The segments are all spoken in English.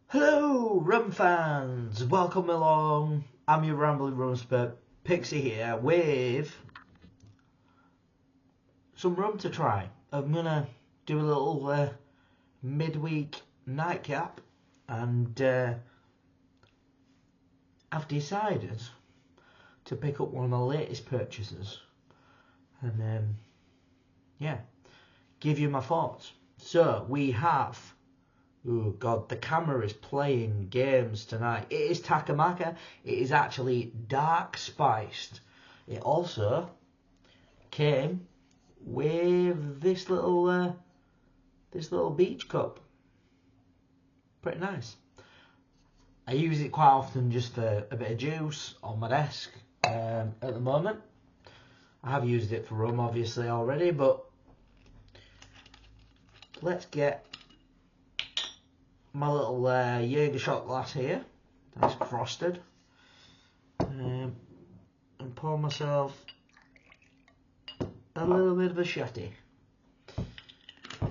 Hello, rum fans! Welcome along. I'm your rambling rum expert, Pixie here, with some rum to try. I'm gonna do a little midweek nightcap, and I've decided to pick up one of my latest purchases, and yeah, give you my thoughts. So we have. Oh God, the camera is playing games tonight. It is Takamaka. It is actually Dark Spiced. It also came with this little beach cup. Pretty nice. I use it quite often just for a bit of juice on my desk. At the moment, I have used it for rum obviously already, but let's get my little Jaeger shot glass here, nice frosted, and pour myself a little bit of a shetty.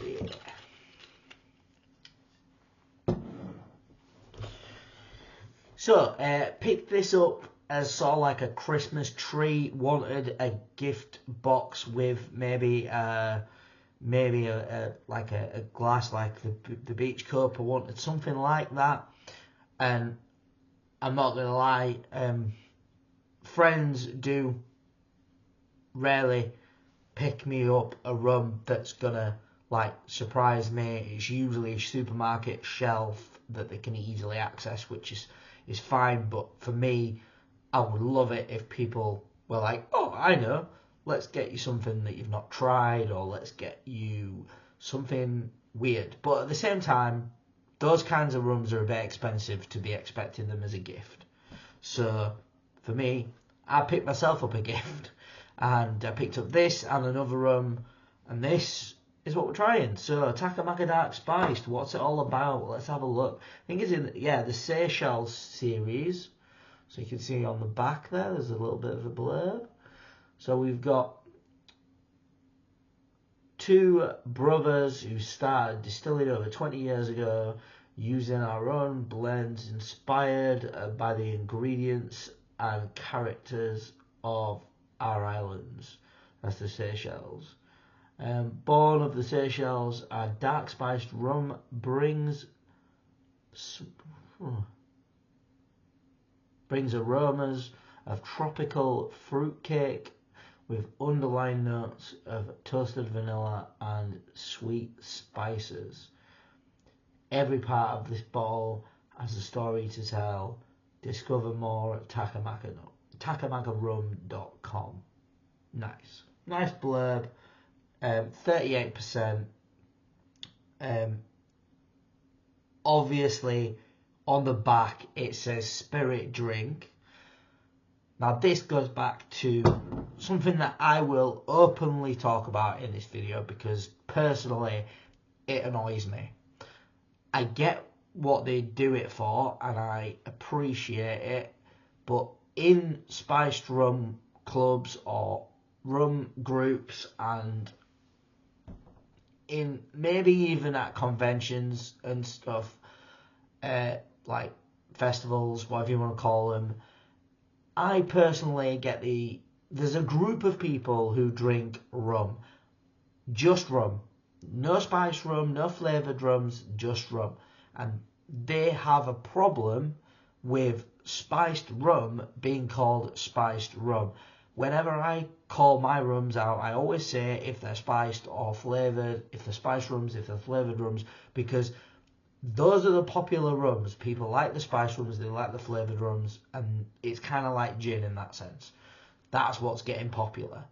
Yeah. So, picked this up as sort of like a Christmas tree. Wanted a gift box with maybe a glass like the beach cup. I wanted something like that, and I'm not gonna lie, friends do rarely pick me up a rum that's gonna like surprise me. It's usually a supermarket shelf that they can easily access, which is fine. But for me, I would love it if people were like, "Oh, I know, let's get you something that you've not tried, or let's get you something weird." But at the same time, those kinds of rums are a bit expensive to be expecting them as a gift. So for me, I picked myself up a gift, and I picked up this and another rum, and this is what we're trying. So Takamaka Dark Spiced, what's it all about? Let's have a look. I think it's in the Seychelles series. So you can see on the back there's a little bit of a blurb. So we've got two brothers who started distilling over 20 years ago using our own blends inspired by the ingredients and characters of our islands. That's the Seychelles. Born of the Seychelles, our dark spiced rum brings aromas of tropical fruitcake with underlying notes of toasted vanilla and sweet spices. Every part of this bottle has a story to tell. Discover more at takamakarum.com. Nice blurb. 38%. Obviously, on the back it says spirit drink. Now this goes back to something that I will openly talk about in this video because personally it annoys me. I get what they do it for and I appreciate it, but in spiced rum clubs or rum groups, and in maybe even at conventions and stuff, like festivals, whatever you want to call them, I personally get there's a group of people who drink rum, just rum, no spiced rum, no flavoured rums, just rum, and they have a problem with spiced rum being called spiced rum. Whenever I call my rums out, I always say if they're spiced or flavoured, if they're spiced rums, if they're flavoured rums, because those are the popular rums. People like the spiced rums, they like the flavoured rums, and it's kind of like gin in that sense. That's what's getting popular.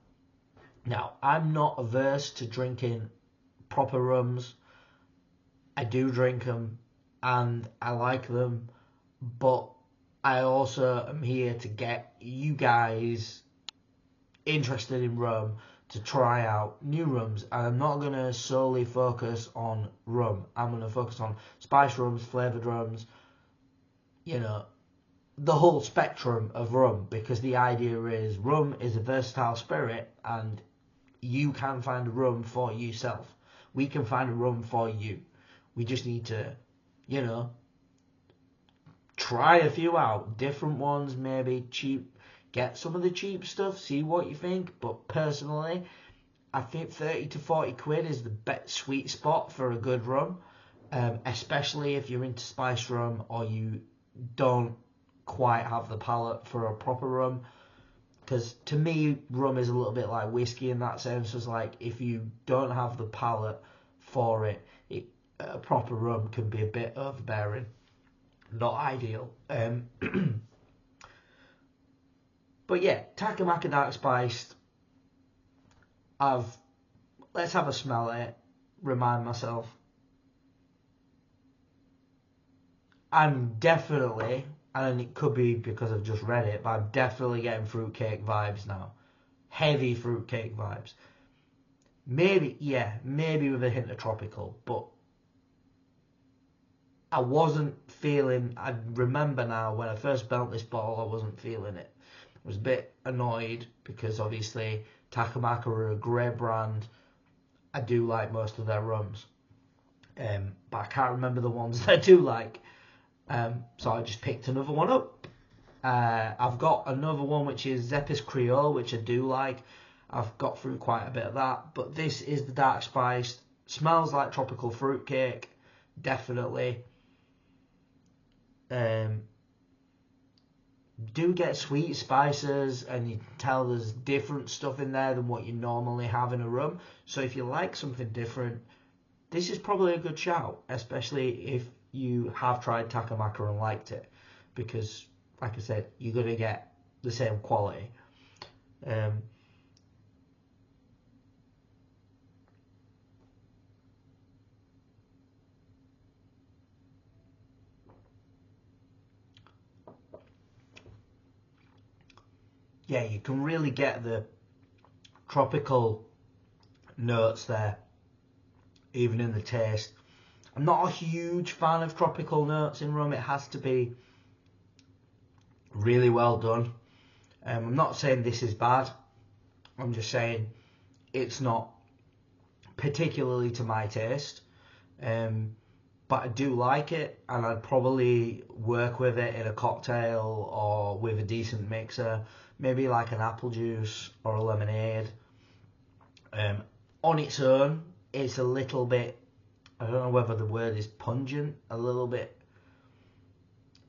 Now, I'm not averse to drinking proper rums. I do drink them, and I like them, but I also am here to get you guys interested in rum to try out new rums, and I'm not going to solely focus on rum. I'm going to focus on spiced rums, flavoured rums, the whole spectrum of rum, because the idea is rum is a versatile spirit and you can find a rum for yourself. We can find a rum for you. We just need to, try a few out, different ones, maybe cheap. Get some of the cheap stuff, see what you think. But personally, I think 30 to 40 quid is the sweet spot for a good rum, especially if you're into spice rum or you don't quite have the palate for a proper rum. Because to me, rum is a little bit like whiskey in that sense. It's like if you don't have the palate for it, a proper rum can be a bit overbearing. Not ideal. But yeah, Takamaka Dark Spiced. Let's have a smell at it. Remind myself. I'm definitely, and it could be because I've just read it, but I'm definitely getting fruitcake vibes now. Heavy fruitcake vibes. Maybe with a hint of tropical, but I wasn't feeling, I remember now when I first smelt this bottle, I wasn't feeling it. I was a bit annoyed because obviously Takamaka are a great brand. I do like most of their rums. But I can't remember the ones that I do like. So I just picked another one up. I've got another one which is Zeppis Creole, which I do like. I've got through quite a bit of that. But this is the Dark Spiced. Smells like tropical fruitcake. Definitely. Do get sweet spices, and you can tell there's different stuff in there than what you normally have in a rum. So if you like something different, this is probably a good shout, especially if you have tried Takamaka and liked it, because like I said, you're going to get the same quality. Yeah, you can really get the tropical notes there, even in the taste. I'm not a huge fan of tropical notes in rum. It has to be really well done. I'm not saying this is bad. I'm just saying it's not particularly to my taste. But I do like it, and I'd probably work with it in a cocktail or with a decent mixer, maybe like an apple juice or a lemonade. On its own, it's a little bit, I don't know whether the word is pungent, a little bit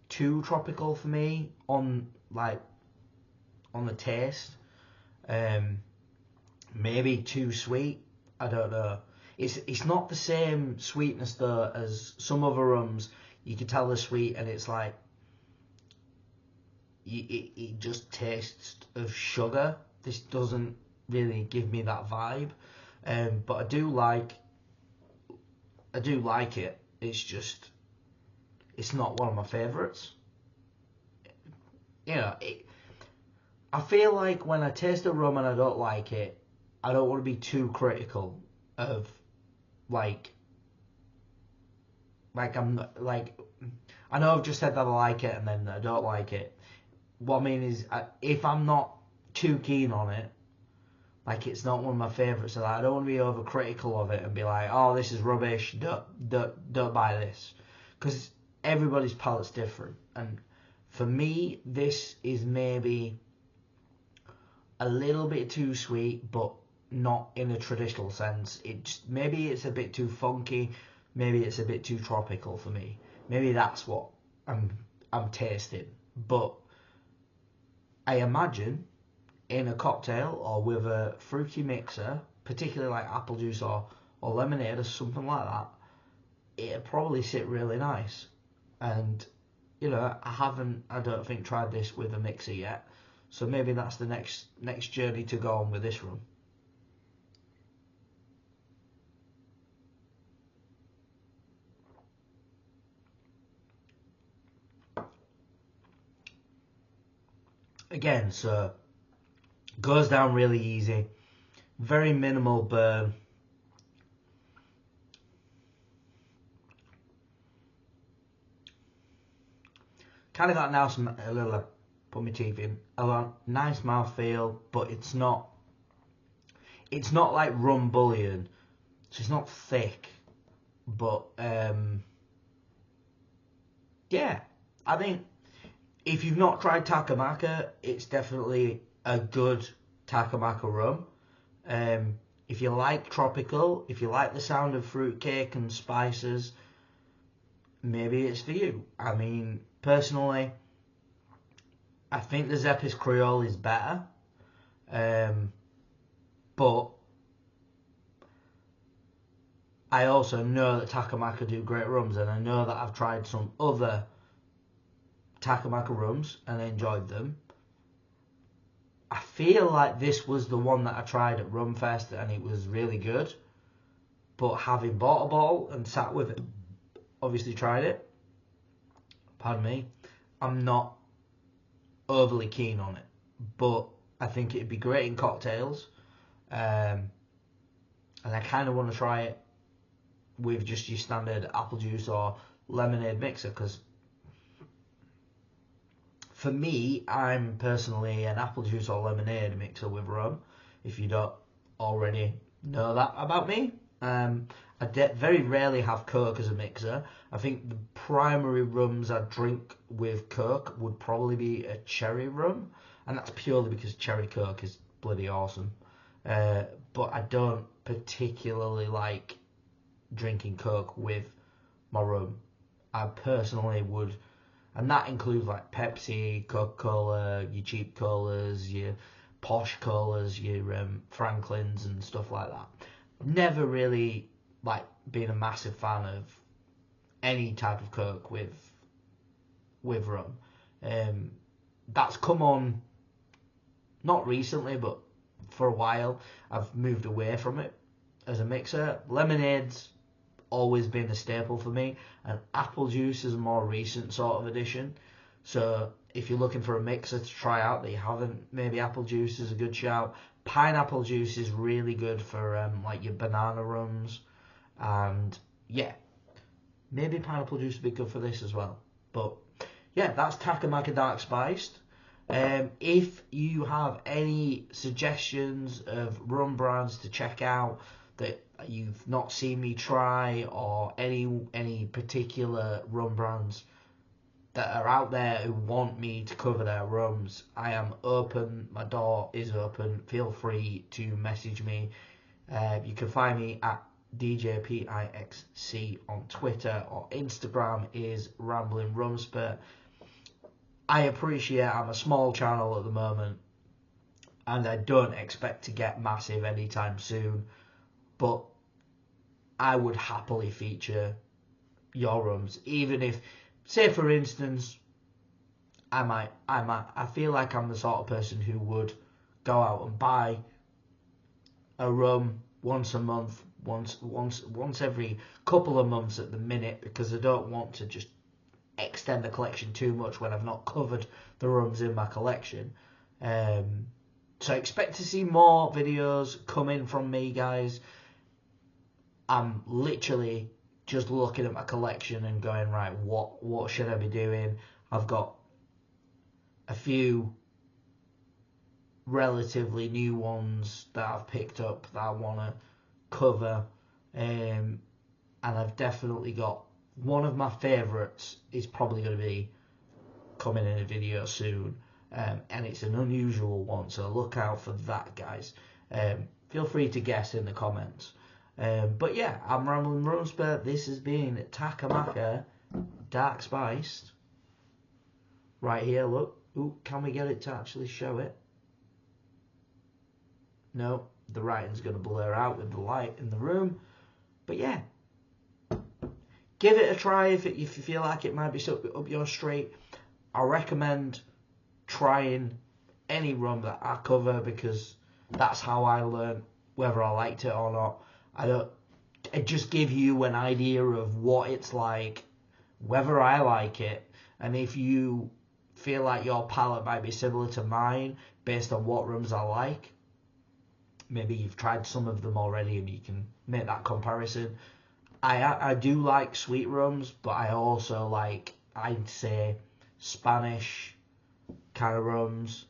too tropical for me on the taste. Maybe too sweet, I don't know. It's not the same sweetness though as some other rums. You can tell they're sweet, and it's like it just tastes of sugar. This doesn't really give me that vibe, but I do like it. It's just it's not one of my favourites. You know, I feel like when I taste a rum and I don't like it, I don't want to be too critical of I'm like, I know I've just said that I like it and then I don't like it. What I mean is, if I'm not too keen on it, like it's not one of my favourites, so I don't want to be overcritical of it and be like, oh, this is rubbish, don't buy this, because everybody's palate's different. And for me, this is maybe a little bit too sweet, but not in a traditional sense. Maybe it's a bit too funky, maybe it's a bit too tropical for me. Maybe that's what I'm tasting. But I imagine in a cocktail or with a fruity mixer, particularly like apple juice or lemonade or something like that, it'd probably sit really nice. And you know, I don't think tried this with a mixer yet, so maybe that's the next journey to go on with this rum. Again, so goes down really easy, very minimal burn. Kind of got a little, put my teeth in, a nice mouthfeel, but it's not like rum bouillon, so it's not thick, but yeah, I think if you've not tried Takamaka, it's definitely a good Takamaka rum. If you like tropical, if you like the sound of fruitcake and spices, maybe it's for you. I mean, personally, I think the Zephyr's Creole is better, but I also know that Takamaka do great rums, and I know that I've tried some other Takamaka rums and enjoyed them. I feel like this was the one that I tried at Rumfest and it was really good, but having bought a bottle and sat with it, obviously tried it, pardon me, I'm not overly keen on it, but I think it'd be great in cocktails, and I kind of want to try it with just your standard apple juice or lemonade mixer, because for me, I'm personally an apple juice or lemonade mixer with rum, if you don't already know that about me. I very rarely have Coke as a mixer. I think the primary rums I drink with Coke would probably be a cherry rum, and that's purely because cherry Coke is bloody awesome. But I don't particularly like drinking Coke with my rum. I personally would, and that includes like Pepsi, Coca-Cola, your cheap colas, your posh colas, your Franklins and stuff like that. Never really like being a massive fan of any type of Coke with rum. That's come on not recently, but for a while I've moved away from it as a mixer. Lemonade's always been a staple for me, and apple juice is a more recent sort of addition. So if you're looking for a mixer to try out that you haven't, maybe apple juice is a good shout. Pineapple juice is really good for like your banana rums, and yeah, maybe pineapple juice would be good for this as well. But yeah, that's Takamaka Dark Spiced. If you have any suggestions of rum brands to check out that you've not seen me try, or any particular rum brands that are out there who want me to cover their rums, I am open. My door is open. Feel free to message me. You can find me at DJPIXC on Twitter, or Instagram is Rambling Rumspurt. I appreciate I'm a small channel at the moment, and I don't expect to get massive anytime soon, but I would happily feature your rums, even if, say for instance, I feel like I'm the sort of person who would go out and buy a rum once a month, once every couple of months at the minute, because I don't want to just extend the collection too much when I've not covered the rums in my collection. So expect to see more videos coming from me, guys. I'm literally just looking at my collection and going, right, what should I be doing? I've got a few relatively new ones that I've picked up that I want to cover, and I've definitely got one of my favourites is probably going to be coming in a video soon, and it's an unusual one, so look out for that, guys. Feel free to guess in the comments. But yeah, I'm Rambling Rumspurt. This has been Takamaka Dark Spiced. Right here, look. Ooh, can we get it to actually show it? No, the writing's going to blur out with the light in the room. But yeah, give it a try if you feel like it might be up your street. I recommend trying any rum that I cover, because that's how I learn whether I liked it or not. It just give you an idea of what it's like, whether I like it, and if you feel like your palate might be similar to mine based on what rums I like. Maybe you've tried some of them already and you can make that comparison. I do like sweet rums, but I also like, I'd say, Spanish kind of rums.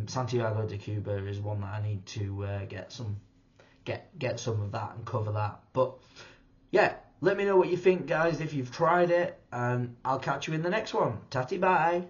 Santiago de Cuba is one that I need to get some of that and cover that. But yeah, let me know what you think, guys, if you've tried it, and I'll catch you in the next one. Tatty bye.